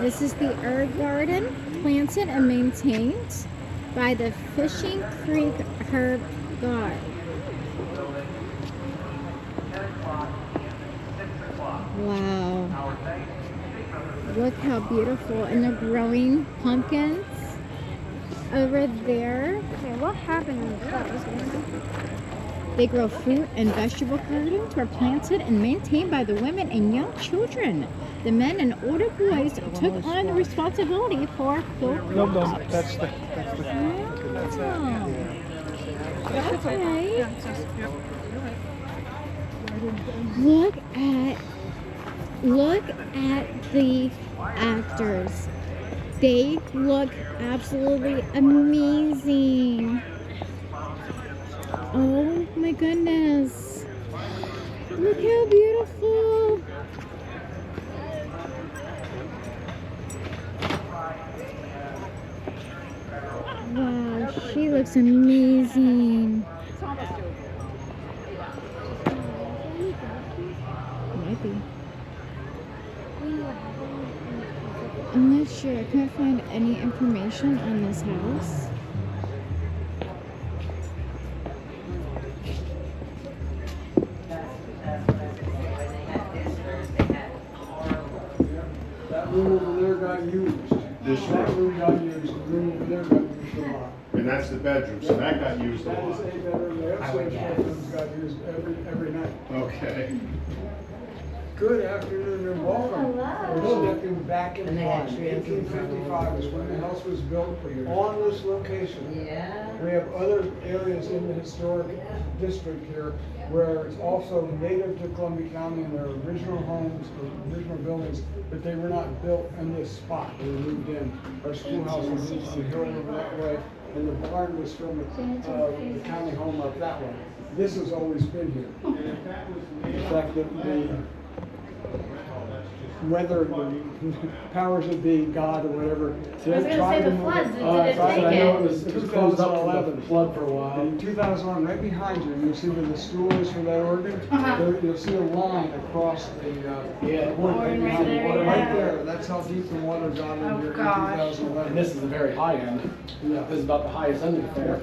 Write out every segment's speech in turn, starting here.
This is the herb garden, planted and maintained by the Fishing Creek Herb Garden. Wow. Look how beautiful. And they're growing pumpkins over there. Okay, what happened in the flowers? They grow fruit and vegetable gardens were planted and maintained by the women and young children. The men and older boys took on the responsibility for quilt crops. That's the Okay. Look at the actors. They look absolutely amazing. Oh my goodness. Look how beautiful. Wow, she looks amazing. Might be. I'm not sure. I couldn't find any information on this house. That room over there got used. This That room. room got used. The room over there got used a lot. And that's the bedroom, so that got used a That is lot. a bedroom. The upstairs bedrooms got used every night. Okay. Good afternoon and welcome. Hello. We're stepping back in time. 1855 is when the house was built on this location. Yeah. We have other areas in the historic district here where it's also native to Columbia County and their original homes, or original buildings, but they were not built in this spot. They were moved in. Our schoolhouse was on the hill over that way, and the barn was from the county home up that way. This has always been here. In fact, the whether the powers that be, God or whatever, I was gonna say the floods, did it take I know it? it was closed up for the flood for a while. In 2011, right behind you, you'll see where the stool is for that organ. You'll see a line across the wood right behind the water. Right there, that's how deep the water got in here in 2011. And this is the very high end. Yeah. This is about the highest end of the fair.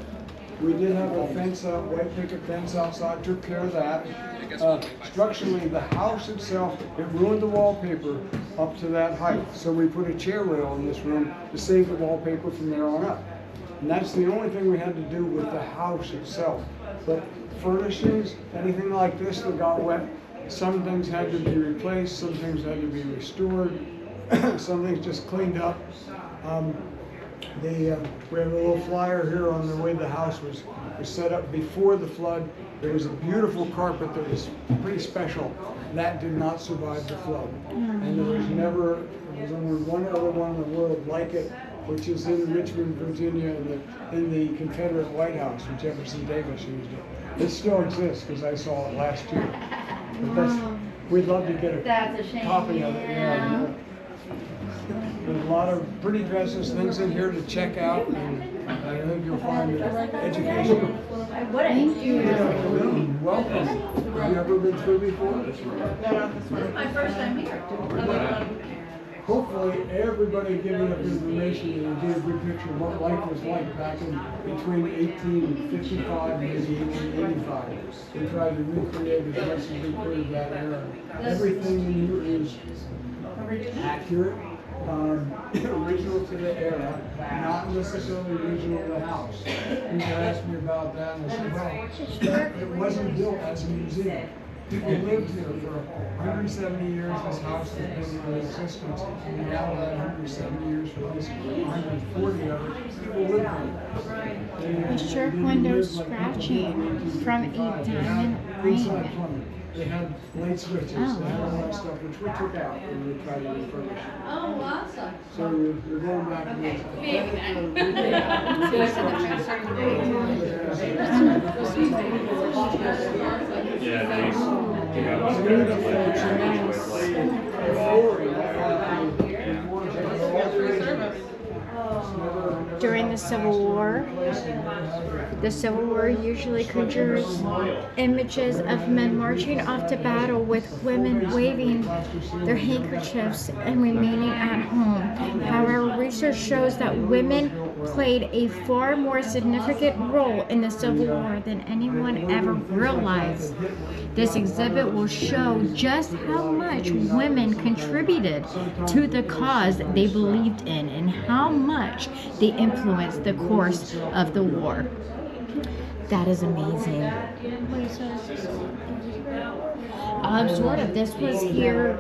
We did have a fence, white picket fence outside, took care of that. Structurally, the house itself, it ruined the wallpaper up to that height. So we put a chair rail in this room to save the wallpaper from there on up. And that's the only thing we had to do with the house itself. But furnishings, anything like this that got wet, some things had to be replaced, some things had to be restored, some things just cleaned up. We have a little flyer here on the way the house was set up before the flood. There was a beautiful carpet that was pretty special. That did not survive the flood. And there was only one other one in the world like it, which is in Richmond, Virginia, in the Confederate White House, when Jefferson Davis used it. It still exists because I saw it last year. But we'd love to get That's a a shame. copy of it. Yeah. There's a lot of pretty dresses, things in here to check out, and I think you'll find it educational. Thank you. Good afternoon, welcome. Have you ever been through before? This is my first time here. Hopefully, everybody giving up information and get a good picture of what life was like back in between 1855 and maybe 1885. We tried to recreate as much as we could of that era. Everything in here is accurate, original to the era, not necessarily original to the house. People asked me about that, and I said, well, it wasn't built as a museum. People lived here for 170 years. This house has been in existence. And now that 170 years, for at least 140 of it, people live here. A sharp window scratching from a diamond Inside ring. plumbing. They had light switches, they had all that stuff, which we took out and we tried to refurbish. Oh, awesome. So you're going back to this. Yeah, nice. The floor in Civil War. The Civil War usually conjures images of men marching off to battle with women waving their handkerchiefs and remaining at home. However, research shows that women played a far more significant role in the Civil War than anyone ever realized. This exhibit will show just how much women contributed to the cause they believed in and how much they influenced the course of the war. That is amazing. Sort of. This was here,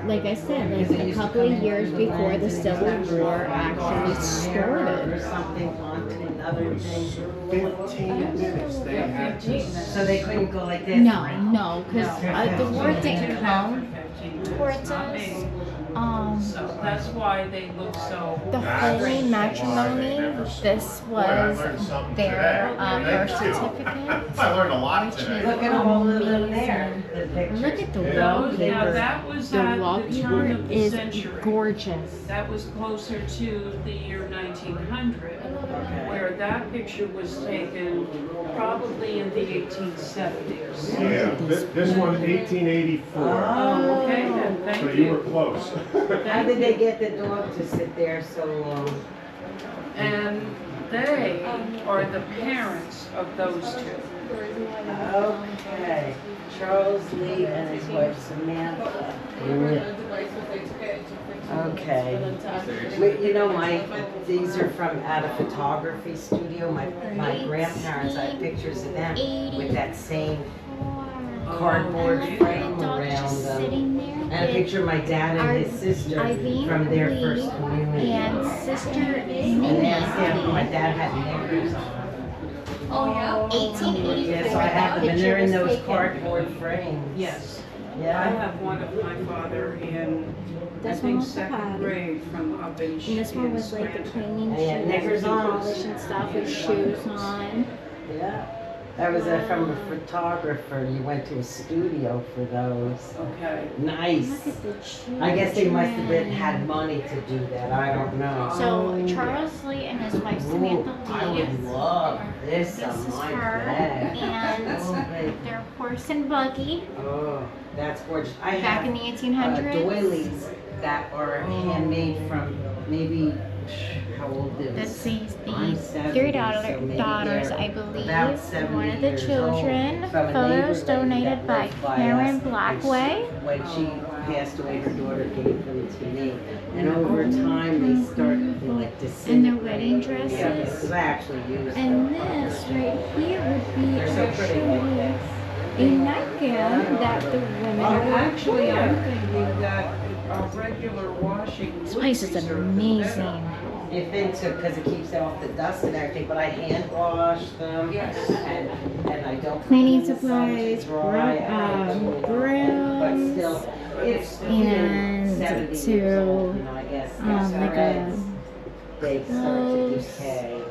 like I said, like a couple of years before the Civil War actually started. Something on to another thing. 15 minutes they had to. So they couldn't go like this? No, because the war didn't come towards us. So that's why they look so. The holy matrimony, this was their birth certificate. I learned a lot today. Look at all of them there, the pictures. Look at the Those, now wallpaper. that was The at the turn wallpaper of the is century. gorgeous. That was closer to the year 1900, where that picture was taken probably in the 1870s. Yeah, this one 1884. Oh, okay then, So thank you were you. close. How did they get the dog to sit there so long? And they are the parents of those two. Okay, Charles Lee and his wife Samantha. Okay. You know, these are from at a photography studio. My grandparents, I have pictures of them with that same cardboard frame around them. And a picture of my dad and his sister from their first community. And sister And they had Nina. my dad had knickers on. Oh, yeah? 1884. Yeah, so I have them, and they're in those cardboard frames. Yes. I Yeah. have one of my father in, I This one think, was the second body. grade from up in And this one was like the Scranton. cleaning And he had shoes, knickers and on. polish and stuff with shoes on. Yeah. That was from a photographer. You went to a studio for those. Okay. Nice. Look at the children. I guess they must have had money to do that. I don't know. So Charles Lee and his wife Ooh, Samantha I Lee. would love this This on is my her bed. and Oh, babe. their horse and buggy Oh, that's gorgeous. I back in have the 1800s. doilies that are handmade from maybe, how old is Let's see, I'm the 70, three so maybe daughters, they're I believe. about 70 One of the years children. old, from a Photos neighbor lady donated that by lived by Karen us. Blackway. When she passed away, her daughter gave them to me. And over time, they started to like And disintegrate. their wedding Yeah, dresses. because I actually used And them. this right here would be They're so pretty like actually that. a nightgown that the women Well, would actually, I'm wear. thinking that a regular washing. This would place is preserve the amazing. metal. If into, because it keeps off the dust and everything, but I hand wash them. Yes. And I don't. Cleaning clean some to supplies, dry out, But brooms, still, it's and 70 to, years old, I guess. like a They start to clothes, decay.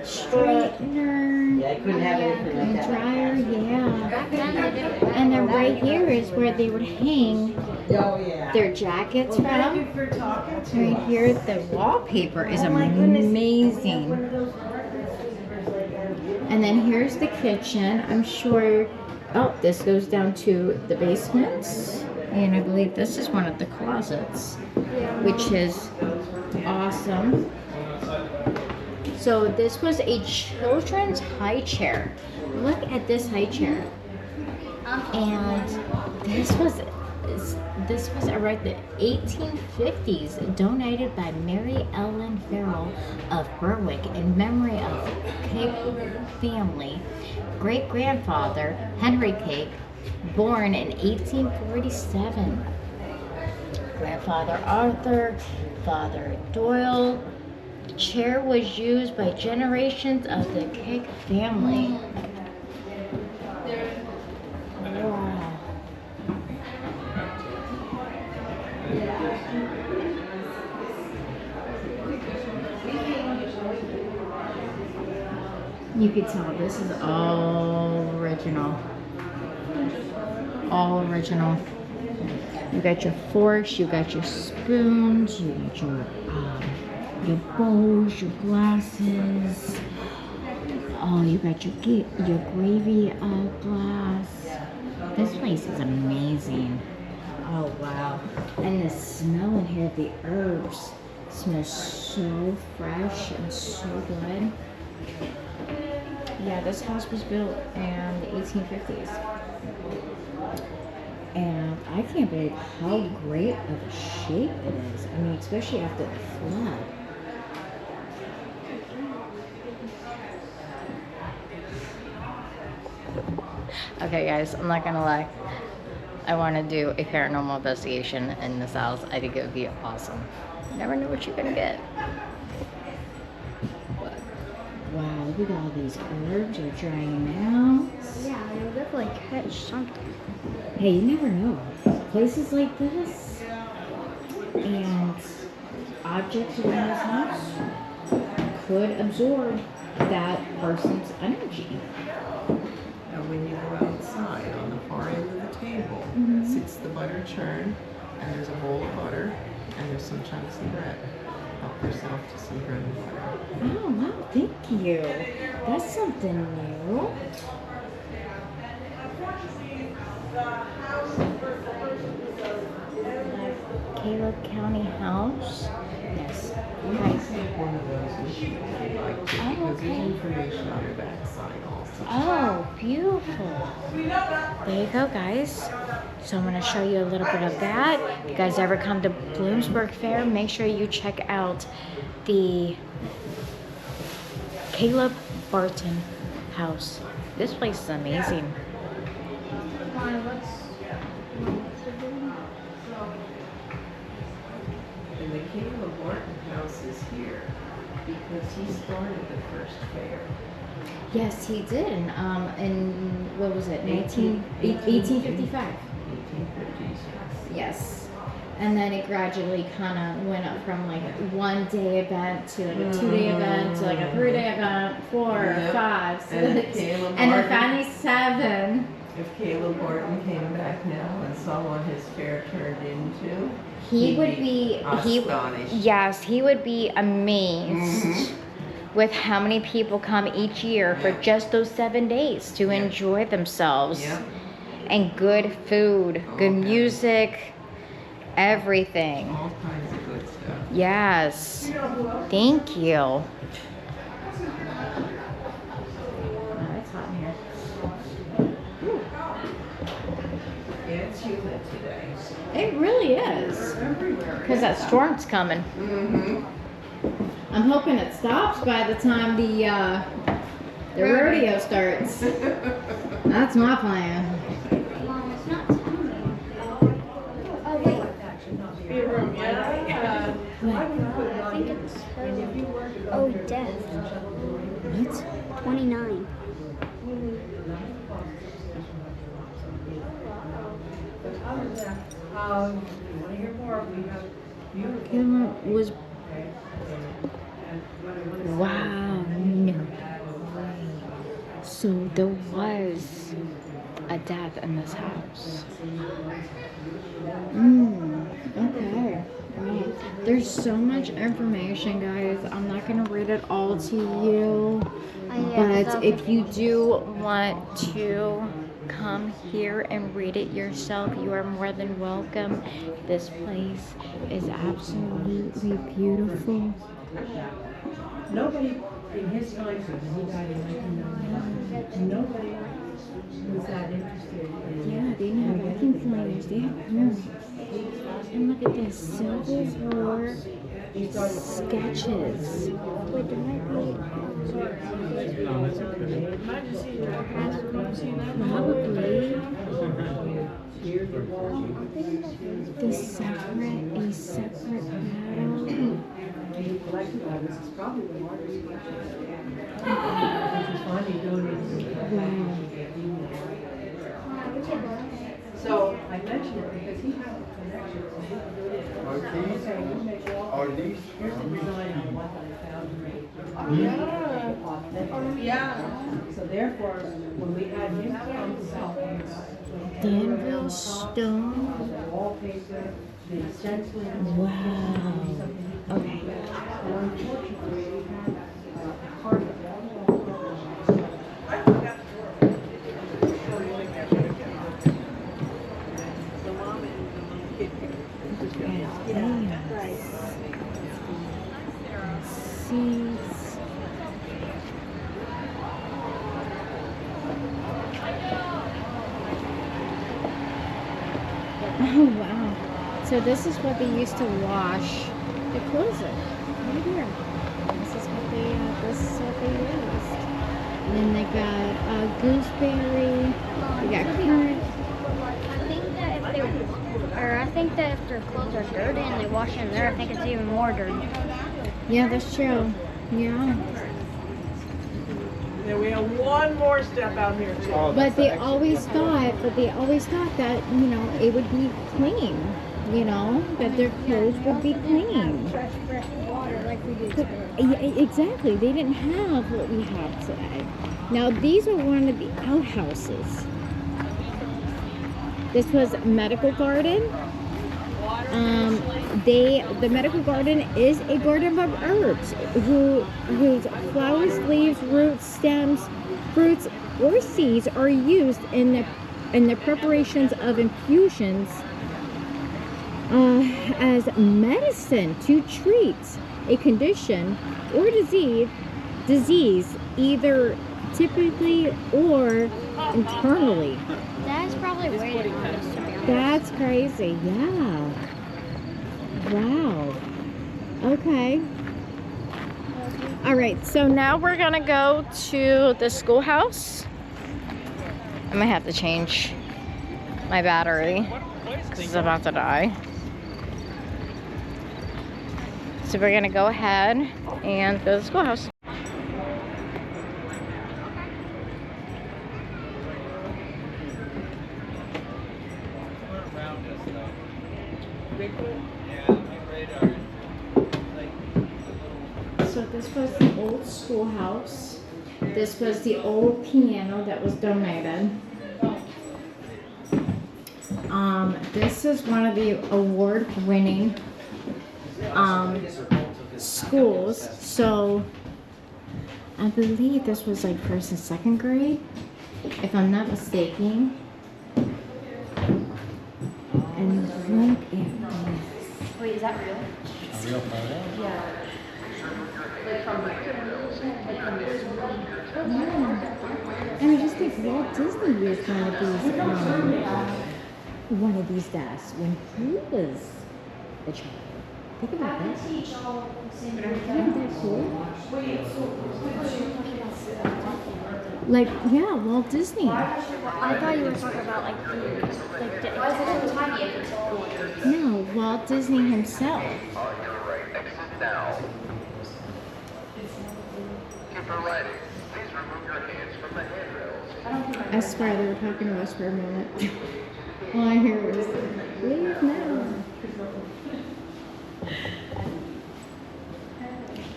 straightener, Yeah, I couldn't have anything like and that. dryer, yeah. And then right here is where they would hang Oh, yeah. their jackets Well, thank you from. for talking to me. Right here, the wallpaper is Oh my goodness. amazing. One of those carpet sleepers like that. And then here's the kitchen. I'm sure, oh, this goes down to the basement. And I believe this is one of the closets, which is awesome. So this was a children's high chair. Look at this high chair. And this was around the 1850s, donated by Mary Ellen Farrell of Berwick in memory of Cape family great-grandfather Henry Cape, born in 1847. Grandfather Arthur, Father Doyle. The chair was used by generations of the Cape family. Wow. You could tell this is all original. All original. You got your forks, you got your spoons, you got your your bowls, your glasses. Oh, you got your gravy glass. This place is amazing. Oh wow. And the smell in here, the herbs smells so fresh and so good. Yeah, this house was built in the 1850s. And I can't believe how great of a shape it is. I mean, especially after the flood. Okay guys, I'm not gonna lie. I want to do a paranormal investigation in this house. I think it would be awesome. You never know what you're gonna get. But, wow, look at all these herbs are drying out. Yeah, you'll definitely catch something. Hey, you never know. Places like this and objects around this house could absorb that person's energy. Now, when you go outside, on the far end of the table, sits the butter churn, and there's a bowl of butter, and there's some chunks of bread. Help yourself to some bread and butter. Oh, wow, thank you. That's something new. Caleb County House. Yes. You can take one of those if you like to, Oh, because okay. there's information on your back side also. Oh, beautiful. There you go, guys. So I'm going to show you a little bit of that. If you guys ever come to Bloomsburg Fair, make sure you check out the Caleb Barton house. This place is amazing. And the Caleb Barton house is here because he started the first fair. Yes, he did. In what was it? 1855. 1850s. Yes. And then it gradually kind of went up from like a 1 day event to like a 2 day event to like a 3 day event, 4, Yep. 5, 6, And if Caleb and then Barton- finally 7. If Caleb Barton came back now and saw what his fair turned into, He he'd would be astonished. yes, he would be amazed with how many people come each year for just those 7 days to Yeah. enjoy themselves. Yep. And good food, good Okay. music, everything. All kinds of good stuff. Yes. Thank you. Oh, it's hot in here. Yeah, it's humid today. It really is. Because that storm's coming. I'm hoping it stops by the time the rodeo starts. That's my plan. Mom, it's not telling me. Oh, wait. I think it's oh, death. What? 29. Kilmer was. Wow, no way. So there was a death in this house. Okay. Wow. There's so much information, guys. I'm not gonna read it all to you. But if you do want to come here and read it yourself, you are more than welcome. This place is absolutely beautiful. Nobody in his time, when he died in 1999, nobody was that interested in. Yeah, they didn't have vacuum cleaners. They had rooms. And look at this Civil War sketches. Wait, there might be. Probably. A separate battle. This is probably the largest collection. Which is finally donated. Wow. So I mentioned it because he has a connection. Are these? Here's the design on what I found. Yeah. So therefore, when we had him come to help us, Danville Stone. the wallpaper, the stenciling. Wow. Okay. Seats. Oh wow. So this is what they used to wash the clothes in. Right here. This is what they used. And then they got gooseberry. They got currant. I think that if their clothes are dirty and they wash in there, I think it's even more dirty. Yeah, that's true. Yeah. Yeah, we have one more step out here too. But they always thought that, you know, it would be clean. You know, that their clothes would be clean. Fresh water like we do today. Yeah, exactly. They didn't have what we have today. Now, these are one of the outhouses. This was medical garden. The medical garden is a garden of herbs whose flowers, leaves, roots, stems, fruits, or seeds are used in the preparations of infusions as medicine to treat a condition or disease either typically or internally. That's probably way too honest, to be honest. That's crazy. Yeah. Wow. Okay. All right. So now we're going to go to the schoolhouse. I might have to change my battery because it's about to die. So we're going to go ahead and go to the schoolhouse. So this was the old schoolhouse. This was the old piano that was donated. This is one of the award-winning schools. So I believe this was like first and second grade, if I'm not mistaken. And look at this. Wait, is that real? A real photo? Yeah. Like from Yeah. And I just think Walt Disney used one of these desks when he was a child. Think about that. Isn't that cool? Like, yeah, Walt Disney. I thought you were talking about No, Walt Disney himself. I swear they were talking to us for a moment. All I hear was, leave now.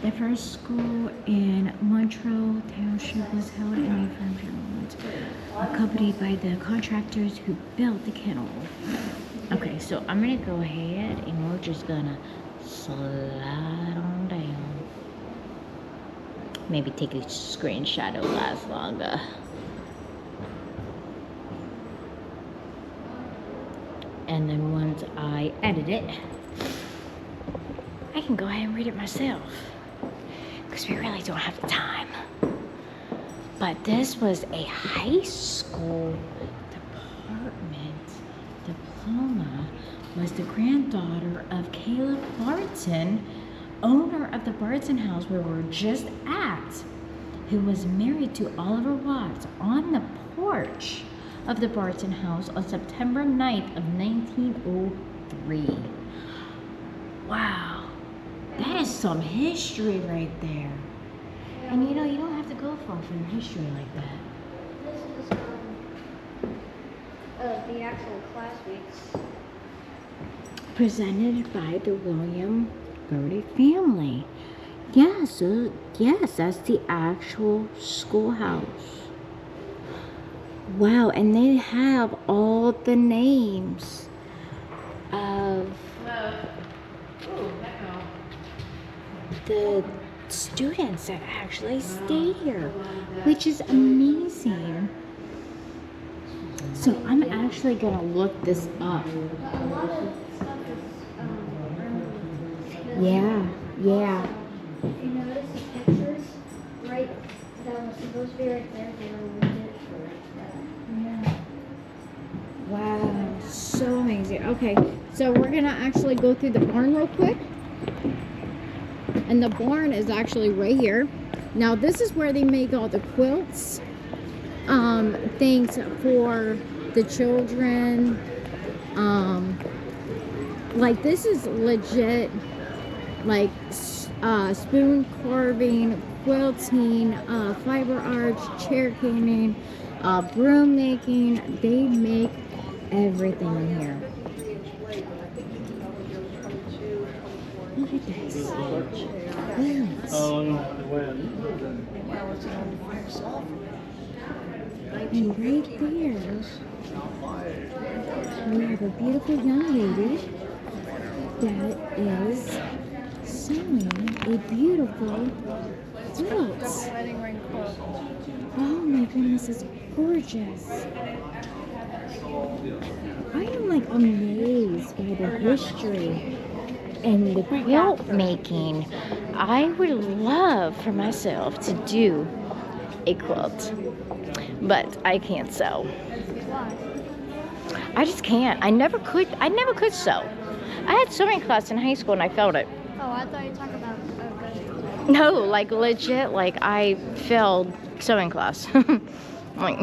The first school in Montreux Township was held in a farm tournament, accompanied by the contractors who built the kennel. Okay, so I'm gonna go ahead and we're just gonna slide on down. Maybe take a screenshot, it'll last longer. And then once I edit it, I can go ahead and read it myself. Because we really don't have the time. But this was a high school department diploma. Was the granddaughter of Caleb Barton, owner of the Barton house where we're just at, who was married to Oliver Watts on the porch of the Barton house on September 9th of 1903. Wow, that is some history right there. And you know, you don't have to go far for history like that. This is the actual class weeks. Presented by the William Bertie family. Yeah, so yes, that's the actual schoolhouse. Wow, and they have all the names of the students that actually stayed here, which is amazing. So I'm actually gonna look this up. Yeah. If you notice the pictures, right, that was supposed to be right there, they removed it. Yeah. Wow, so amazing. Okay, so we're gonna actually go through the barn real quick. And the barn is actually right here. Now this is where they make all the quilts, things for the children. Like this is legit, like spoon carving, quilting, fiber arch, chair caning, broom making. They make everything in here. Look at this. And right there, we have a beautiful young lady that is sewing a beautiful quilt. Oh my goodness, it's gorgeous. I am like amazed by the history and the quilt making. I would love for myself to do a quilt, but I can't sew. I just can't. I never could sew. I had sewing class in high school and I failed it. Oh, I thought you were talking about No, like legit, like I failed sewing class. Like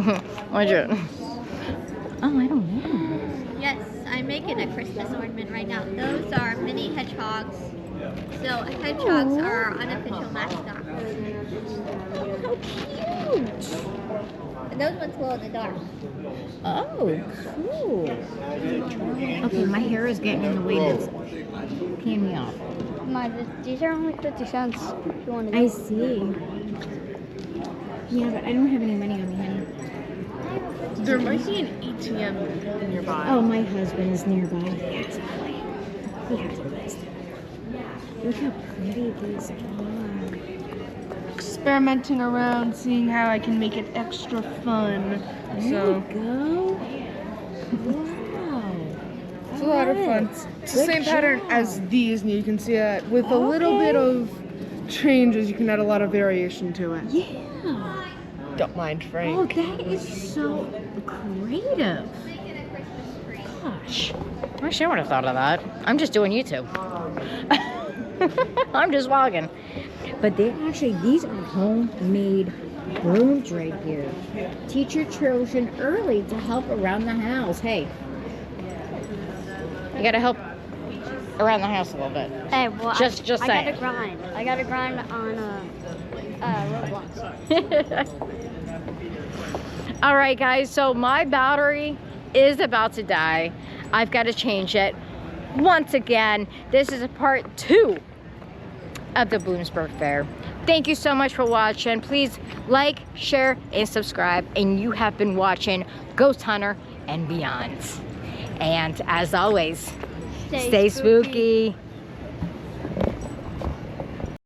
legit. Oh, I don't know. Yes, I'm making a Christmas ornament right now. Those are mini hedgehogs. So hedgehogs are our unofficial mascot. How cute! And those ones glow in the dark. Oh, cool. Okay, my hair is getting in the way and it's peeing me off. These are only 50 cents if you want to I see. Yeah, but I don't have any money on me, honey. There might be an ATM nearby. Oh, my husband is nearby. He has a money. He has a place. Look how pretty these are. Experimenting around, seeing how I can make it extra fun. There you go. Wow. It's a lot of fun. It's the same pattern as these, and you can see that with a little bit of changes, you can add a lot of variation to it. Yeah. Don't mind Frank. Oh, that is so creative. Gosh. I sure would have thought of that. I'm just doing YouTube. I'm just vlogging. But these are homemade brooms right here. Teach your children early to help around the house. Hey, you gotta help around the house a little bit. Hey, well, just I saying. gotta grind. I gotta grind on Roblox. All right, guys. So my battery is about to die. I've got to change it. Once again, this is a part 2 of the Bloomsburg Fair. Thank you so much for watching. Please like, share, and subscribe. And you have been watching Ghost Hunter and Beyond. And as always, stay spooky.